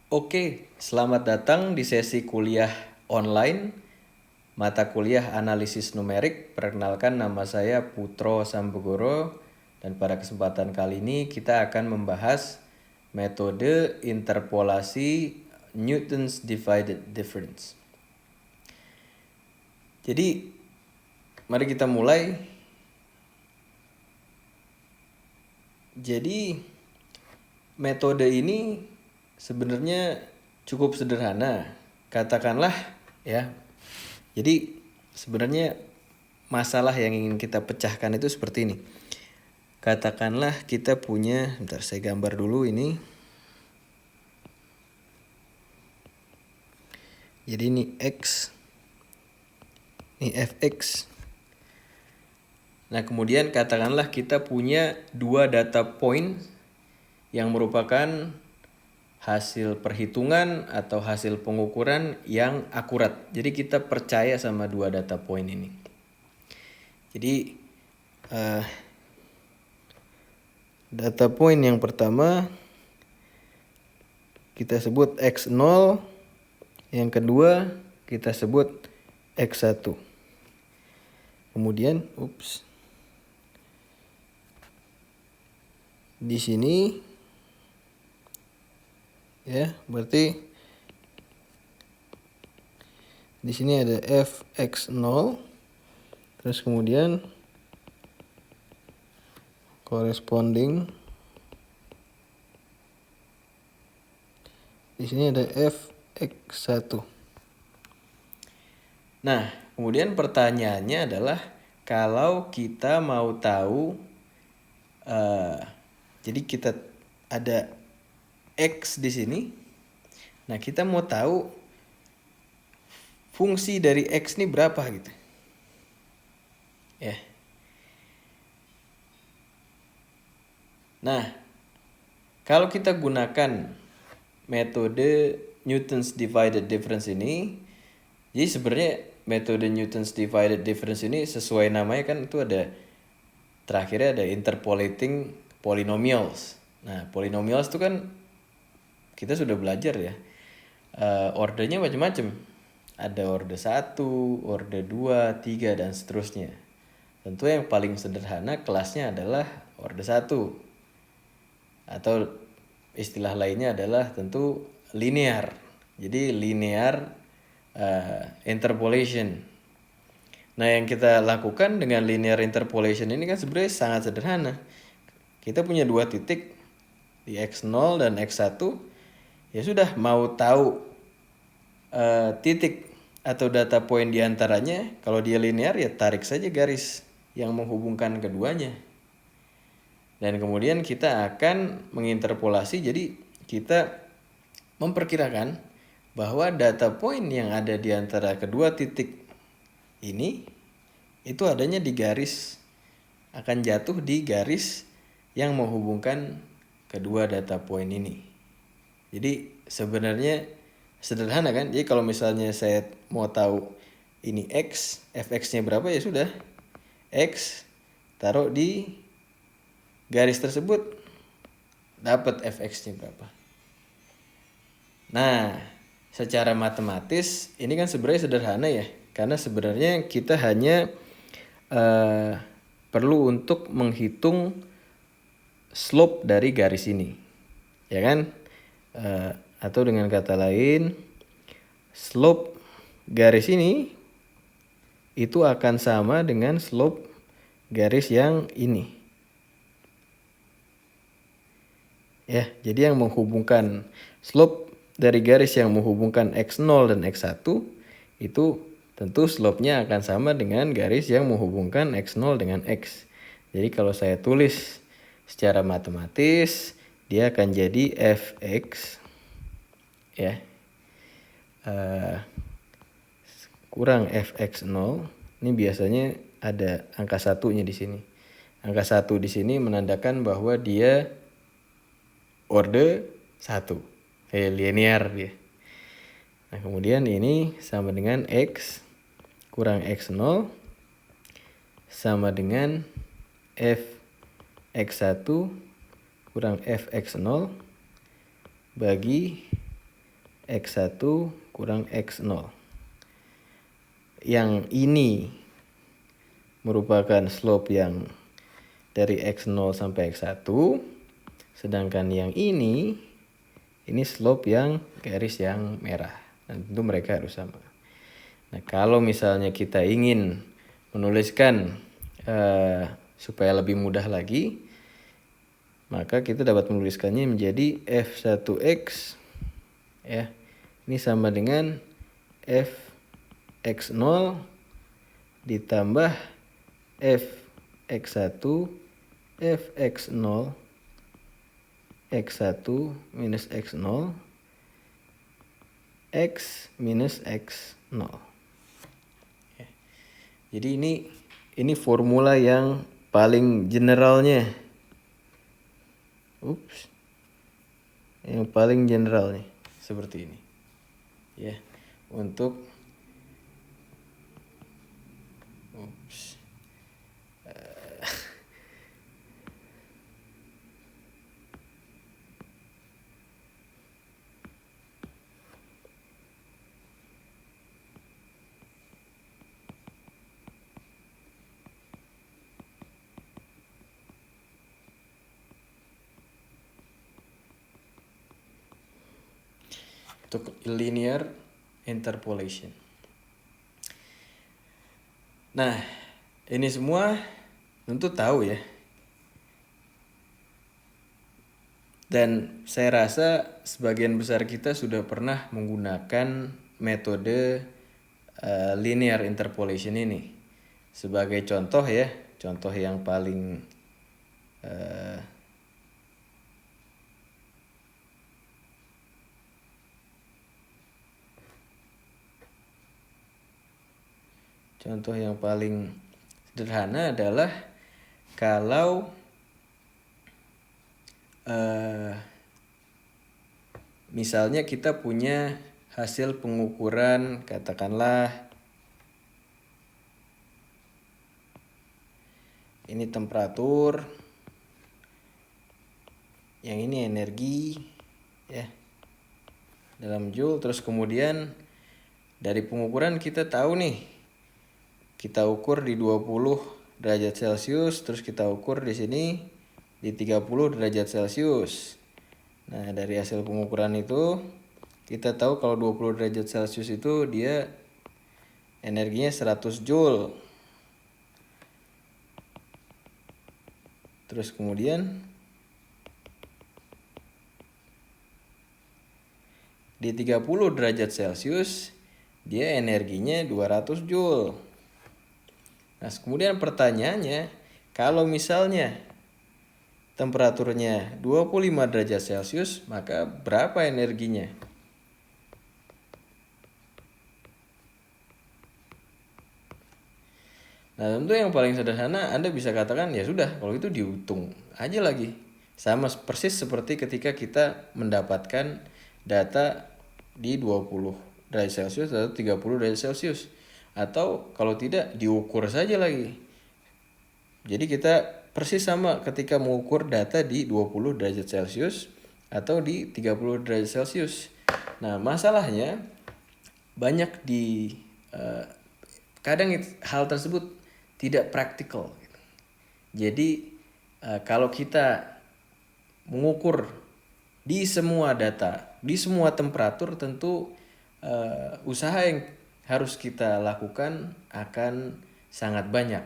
Oke, selamat datang di sesi kuliah online mata kuliah analisis numerik. Perkenalkan, nama saya Putro Sambogoro dan pada kesempatan kali ini kita akan membahas metode interpolasi Newton's divided difference. Jadi, mari kita mulai. Jadi, metode ini sebenarnya cukup sederhana. Katakanlah ya. Jadi sebenarnya masalah yang ingin kita pecahkan itu seperti ini. Katakanlah kita punya, bentar saya gambar dulu ini. Jadi ini X, ini Fx. Nah kemudian katakanlah kita punya dua data point yang merupakan hasil perhitungan atau hasil pengukuran yang akurat. Jadi kita percaya sama dua data point ini. Jadi data point yang pertama kita sebut X0, yang kedua kita sebut X1. Kemudian, di sini ya, berarti di sini ada Fx0, terus kemudian corresponding di sini ada Fx1. Nah, kemudian pertanyaannya adalah kalau kita mau tahu, jadi kita ada X di sini. Nah, kita mau tahu fungsi dari X ini berapa gitu. Ya. Nah, kalau kita gunakan metode Newton's divided difference ini, jadi sebenarnya metode Newton's divided difference ini sesuai namanya kan itu ada terakhirnya ada interpolating polynomials. Nah, polynomials itu kan kita sudah belajar ya. Ordernya macam-macam. Ada order 1, order 2, 3 dan seterusnya. Tentu yang paling sederhana kelasnya adalah order 1. Atau istilah lainnya adalah tentu linear. Jadi linear interpolation. Nah, yang kita lakukan dengan linear interpolation ini kan sebenarnya sangat sederhana. Kita punya dua titik di X0 dan X1. Ya sudah, mau tahu titik atau data point diantaranya, kalau dia linear ya tarik saja garis yang menghubungkan keduanya. Dan kemudian kita akan menginterpolasi, jadi kita memperkirakan bahwa data point yang ada di antara kedua titik ini itu adanya di garis, akan jatuh di garis yang menghubungkan kedua data point ini. Jadi sebenarnya sederhana kan? Jadi kalau misalnya saya mau tahu ini X, Fx-nya berapa ya sudah. X taruh di garis tersebut, dapat Fx-nya berapa. Nah, secara matematis ini kan sebenarnya sederhana ya. Karena sebenarnya kita hanya perlu untuk menghitung slope dari garis ini. Ya kan? Atau dengan kata lain, slope garis ini itu akan sama dengan slope garis yang ini. Ya, jadi yang menghubungkan slope dari garis yang menghubungkan X0 dan X1 itu tentu slope-nya akan sama dengan garis yang menghubungkan X0 dengan X. Jadi kalau saya tulis secara matematis, dia akan jadi Fx ya kurang Fx0. Ini biasanya ada angka satunya di sini. Angka 1 di sini menandakan bahwa dia order 1. Linear dia. Nah, kemudian ini sama dengan X kurang X0 sama dengan Fx1 kurang Fx0 bagi X1 kurang X0. Yang ini merupakan slope yang dari X0 sampai X1. Sedangkan yang ini slope yang garis yang merah. Dan tentu mereka harus sama. Nah, kalau misalnya kita ingin menuliskan supaya lebih mudah lagi, maka kita dapat menuliskannya menjadi F1X ya. Ini sama dengan Fx0 ditambah Fx1 Fx0 X1 minus X0 X minus X0. Jadi ini formula yang paling generalnya. Yang paling general nih seperti ini. Ya, untuk linear interpolation. Nah, ini semua tentu tahu ya. Dan saya rasa sebagian besar kita sudah pernah menggunakan metode linear interpolation ini. Sebagai contoh ya, contoh yang paling sederhana adalah kalau misalnya kita punya hasil pengukuran, katakanlah ini temperatur, yang ini energi ya dalam joule. Terus kemudian dari pengukuran kita tahu nih, kita ukur di 20 derajat Celcius, terus kita ukur di sini di 30 derajat Celcius. Nah, dari hasil pengukuran itu kita tahu kalau 20 derajat Celcius itu dia energinya 100 joule. Terus kemudian di 30 derajat Celcius dia energinya 200 joule. Nah, kemudian pertanyaannya, kalau misalnya temperaturnya 25 derajat Celcius, maka berapa energinya? Nah, tentu yang paling sederhana Anda bisa katakan ya sudah, kalau itu dihitung aja lagi. Sama persis seperti ketika kita mendapatkan data di 20 derajat Celcius atau 30 derajat Celcius. Atau kalau tidak diukur saja lagi. Jadi kita persis sama ketika mengukur data di 20 derajat Celcius atau di 30 derajat Celcius. Nah, masalahnya banyak kadang hal tersebut tidak praktikal. Jadi kalau kita mengukur di semua data, di semua temperatur, tentu usaha yang harus kita lakukan akan sangat banyak.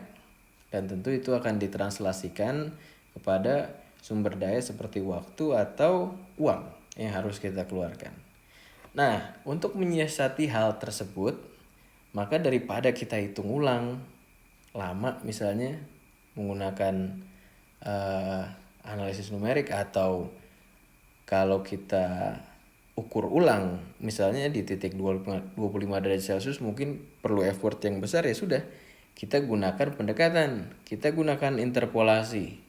Dan tentu itu akan ditranslasikan kepada sumber daya seperti waktu atau uang yang harus kita keluarkan. Nah, untuk menyiasati hal tersebut, maka daripada kita hitung ulang lama misalnya menggunakan analisis numerik, atau kalau kita ukur ulang misalnya di titik 25 derajat Celcius mungkin perlu effort yang besar, ya sudah, kita gunakan pendekatan, kita gunakan interpolasi.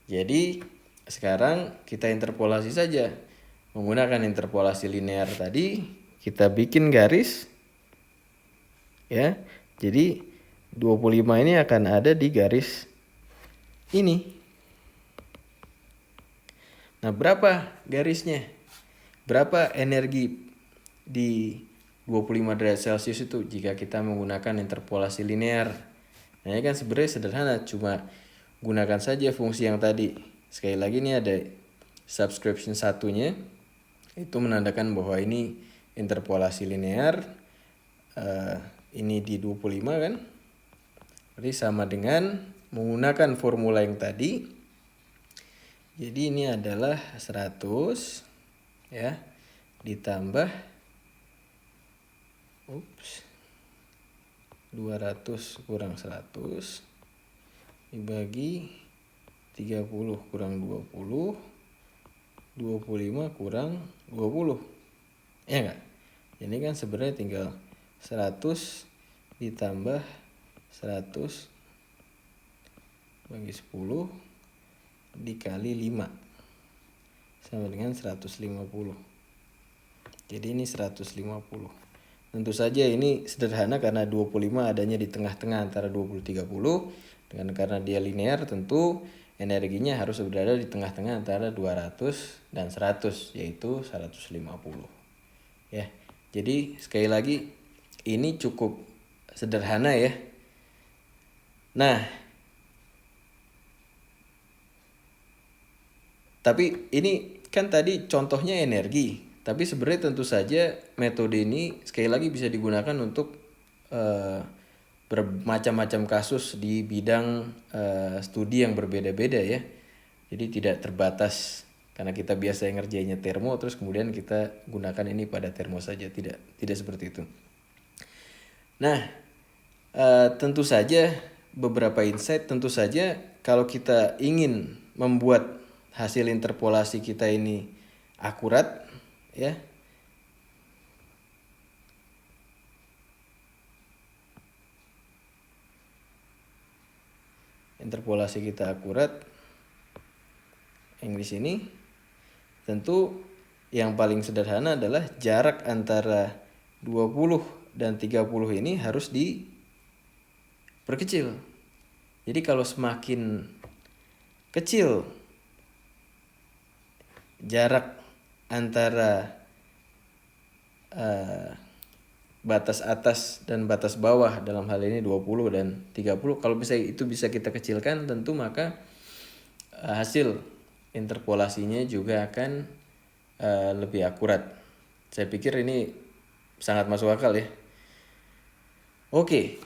Jadi sekarang kita interpolasi saja. Menggunakan interpolasi linear tadi, kita bikin garis ya. Jadi 25 ini akan ada di garis ini. Nah, berapa garisnya? berapa energi di 25 derajat Celcius itu jika kita menggunakan interpolasi linear. Nah ini kan sebenarnya sederhana, cuma gunakan saja fungsi yang tadi. Sekali lagi ini ada subscription satunya, itu menandakan bahwa ini interpolasi linear. Ini di 25 kan, berarti sama dengan menggunakan formula yang tadi. Jadi ini adalah 100 ya ditambah 200 kurang 100 dibagi 30 kurang 20, 25 kurang 20. Ya enggak? Ini kan sebenarnya tinggal 100 ditambah 100 bagi 10 dikali 5 sama dengan 150. Jadi ini 150. Tentu saja ini sederhana karena 25 adanya di tengah-tengah antara 20-30. Dan karena dia linear tentu energinya harus berada di tengah-tengah antara 200 dan 100, yaitu 150. Ya. Jadi sekali lagi ini cukup sederhana ya. Nah, tapi ini kan tadi contohnya energi. Tapi sebenarnya tentu saja metode ini sekali lagi bisa digunakan untuk bermacam-macam kasus di bidang studi yang berbeda-beda ya. Jadi tidak terbatas karena kita biasa ngerjainnya termo terus kemudian kita gunakan ini pada termo saja, tidak seperti itu. Nah, tentu saja beberapa insight, tentu saja kalau kita ingin membuat hasil interpolasi kita ini akurat ya, interpolasi kita akurat yang di sini tentu yang paling sederhana adalah jarak antara 20 dan 30 ini harus diperkecil. Jadi kalau semakin kecil jarak antara batas atas dan batas bawah, dalam hal ini 20 dan 30, kalau itu bisa kita kecilkan, tentu maka hasil interpolasinya juga akan lebih akurat. Saya pikir ini sangat masuk akal ya. Oke.